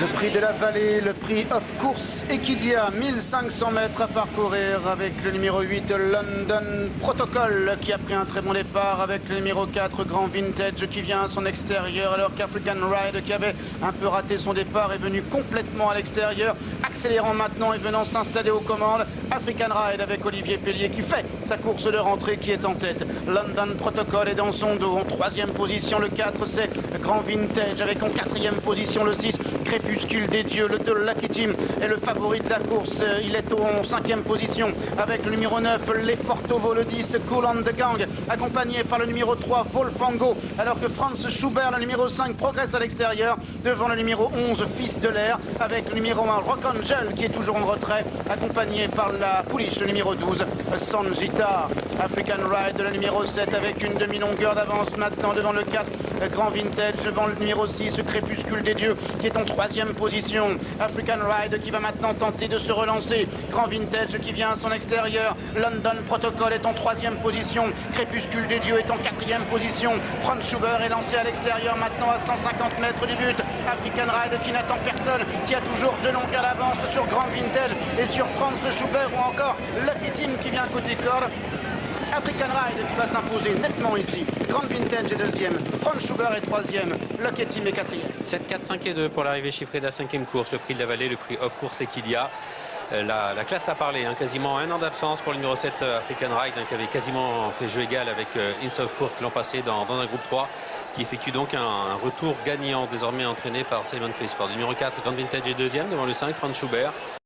Le prix de la vallée, le prix Of Course Equidia, 1500 mètres à parcourir avec le numéro 8 London Protocol qui a pris un très bon départ avec le numéro 4 Grand Vintage qui vient à son extérieur alors qu'African Ride qui avait un peu raté son départ est venu complètement à l'extérieur, accélérant maintenant et venant s'installer aux commandes. African Ride avec Olivier Pellier qui fait sa course de rentrée qui est en tête. London Protocol est dans son dos en troisième position, le 4 c'est Grand Vintage avec en quatrième position le 6 Crépuscule des Dieux, le 2 Lucky Team est le favori de la course. Il est en cinquième position avec le numéro 9 Lefortovo, le 10 Cool on the Gang accompagné par le numéro 3 Wolfango alors que Franz Schubert, le numéro 5, progresse à l'extérieur devant le numéro 11 Fils de l'air avec le numéro 1 Rock Angel qui est toujours en retrait accompagné par la pouliche, le numéro 12 Sanjita. African Ride, le numéro 7 avec une demi-longueur d'avance maintenant devant le 4 Grand Vintage, devant le numéro 6 Crépuscule des Dieux qui est en troisième position. African Ride qui va maintenant tenter de se relancer. Grand Vintage qui vient à son extérieur. London Protocol est en troisième position. Crépuscule des Dieux est en quatrième position. Franz Schubert est lancé à l'extérieur maintenant à 150 mètres du but. African Ride qui n'attend personne, qui a toujours de longueurs d'avance sur Grand Vintage et sur Franz Schubert ou encore Lucky Team qui vient côté corde. African Ride qui va s'imposer nettement ici. Grand Vintage est deuxième, Franz Schubert est troisième, Lucky Team est quatrième. 7, 4, 5 et 2 pour l'arrivée chiffrée de la cinquième course. Le prix de la vallée, le prix Of Course Equidia. La classe a parlé, hein, quasiment un an d'absence pour le numéro 7 African Ride, hein, qui avait quasiment fait jeu égal avec Ince of Court l'an passé dans un groupe 3, qui effectue donc un retour gagnant, désormais entraîné par Simon Crisford. Le numéro 4 Grand Vintage est deuxième devant le 5 Franz Schubert.